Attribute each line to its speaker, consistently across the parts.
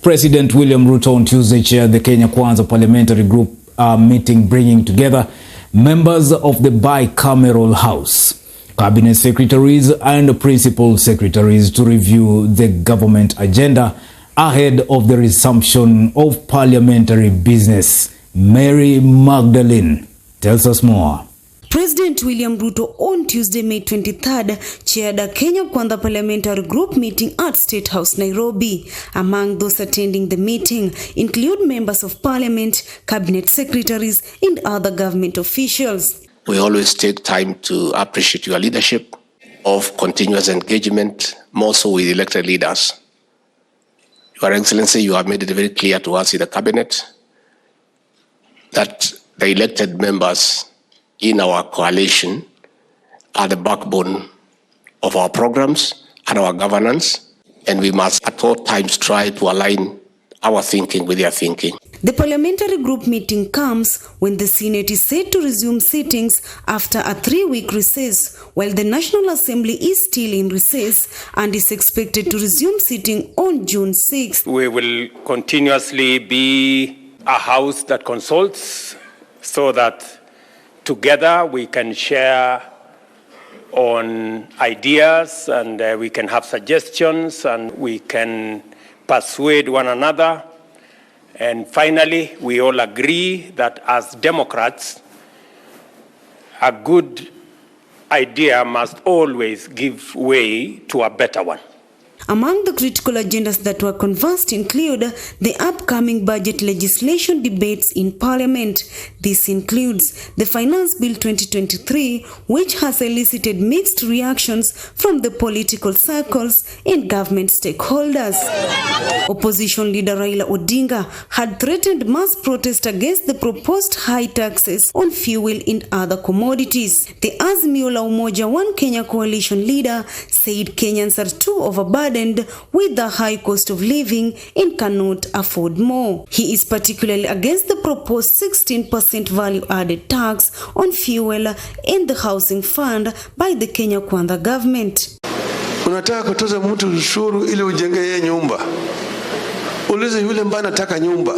Speaker 1: President William Ruto on Tuesday chaired the Kenya Kwanza Parliamentary Group meeting, bringing together members of the bicameral House, cabinet secretaries and principal secretaries to review the government agenda ahead of the resumption of parliamentary business. Mary Magdalene tells us more.
Speaker 2: President William Ruto on Tuesday, May 23rd, chaired a Kenya Kwanza Parliamentary Group meeting at Statehouse, Nairobi. Among those attending the meeting include members of parliament, cabinet secretaries, and other government officials.
Speaker 3: We always take time to appreciate your leadership of continuous engagement, more so with elected leaders. Your Excellency, you have made it very clear to us in the cabinet that the elected members in our coalition are the backbone of our programs and our governance, and we must at all times try to align our thinking with their thinking.
Speaker 2: The parliamentary group meeting comes when the Senate is set to resume sittings after a 3-week recess, while the National Assembly is still in recess and is expected to resume sitting on June 6th.
Speaker 4: We will continuously be a house that consults so that together we can share on ideas and we can have suggestions and we can persuade one another. And finally, we all agree that as Democrats, a good idea must always give way to a better one.
Speaker 2: Among the critical agendas that were conversed include the upcoming budget legislation debates in Parliament. This includes the Finance Bill 2023, which has elicited mixed reactions from the political circles and government stakeholders. Opposition leader Raila Odinga had threatened mass protest against the proposed high taxes on fuel and other commodities. The Azimio la Umoja One Kenya coalition leader said Kenyans are too overburdened with the high cost of living and cannot afford more. He is particularly against the proposed 16% value-added tax on fuel and the housing fund by the Kenya Kwanza government.
Speaker 5: Unataka kutoza mtu ushuru ili ujenge yeye nyumba. Ulize yule ambaye anataka nyumba.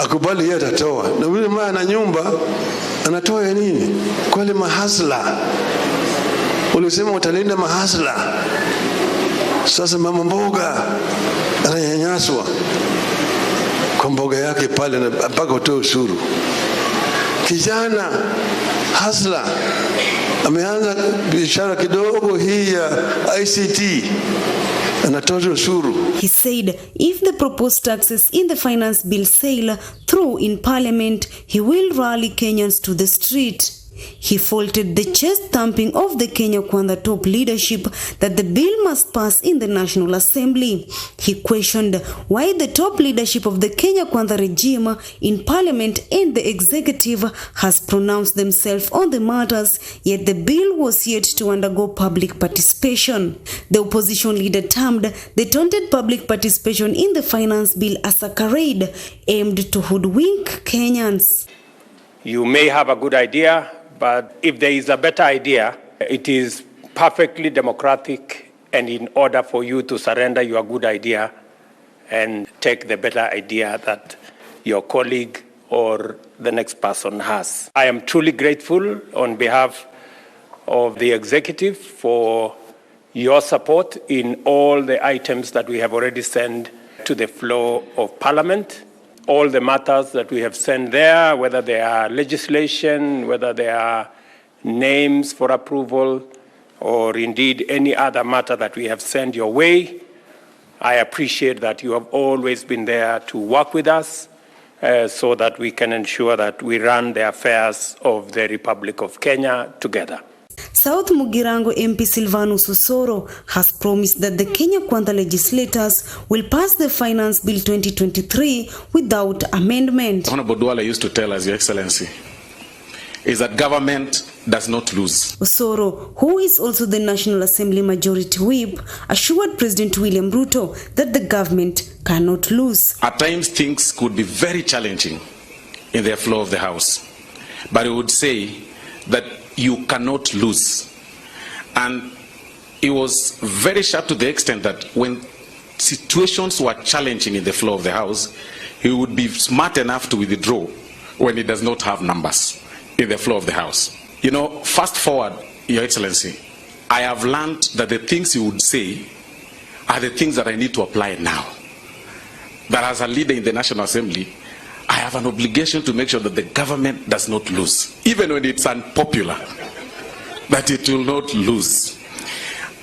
Speaker 5: Akubali yeye atatoa. Na yule ambaye ana nyumba anatoa ya nini? Kwa ile mahasla. Ulisema utalinda mahasla. Sasa mama mboga ananyanyaswa kwa mboga yake pale mpaka utoe ushuru. Kijana hasla ameanza biashara kidogo hii ya ICT anatoza ushuru.
Speaker 2: He said if the proposed taxes in the finance bill sail through in Parliament, he will rally Kenyans to the street. He faulted the chest thumping of the Kenya Kwanza top leadership that the bill must pass in the National Assembly. He questioned why the top leadership of the Kenya Kwanza regime in Parliament and the executive has pronounced themselves on the matters, yet the bill was yet to undergo public participation. The opposition leader termed the taunted public participation in the finance bill as a charade aimed to hoodwink Kenyans.
Speaker 4: You may have a good idea, but if there is a better idea, it is perfectly democratic, and in order for you to surrender your good idea and take the better idea that your colleague or the next person has. I am truly grateful on behalf of the executive for your support in all the items that we have already sent to the floor of Parliament. All the matters that we have sent there, whether they are legislation, whether they are names for approval, or indeed any other matter that we have sent your way, I appreciate that you have always been there to work with us so that we can ensure that we run the affairs of the Republic of Kenya together.
Speaker 2: South Mugirango MP Silvanus Osoro has promised that the Kenya Kwanza legislators will pass the Finance Bill 2023 without amendment.
Speaker 6: Honorable Duala used to tell us, Your Excellency, is that government does not lose.
Speaker 2: Osoro, who is also the National Assembly Majority Whip, assured President William Ruto that the government cannot lose.
Speaker 6: At times, things could be very challenging in the flow of the House, but I would say that you cannot lose. And it was very sharp to the extent that when situations were challenging in the flow of the House, he would be smart enough to withdraw when he does not have numbers in the flow of the House. You know, fast forward, Your Excellency, I have learned that the things you would say are the things that I need to apply now. That as a leader in the National Assembly, I have an obligation to make sure that the government does not lose, even when it's unpopular, that it will not lose.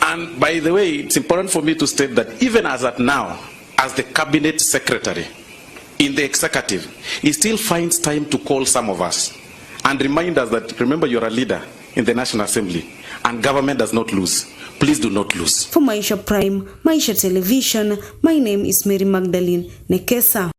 Speaker 6: And by the way, it's important for me to state that even as at now, as the cabinet secretary in the executive, he still finds time to call some of us and remind us that, remember, you're a leader in the National Assembly and government does not lose. Please do not lose.
Speaker 2: For Maisha Prime, Maisha Television, my name is Mary Magdalene Nekesa.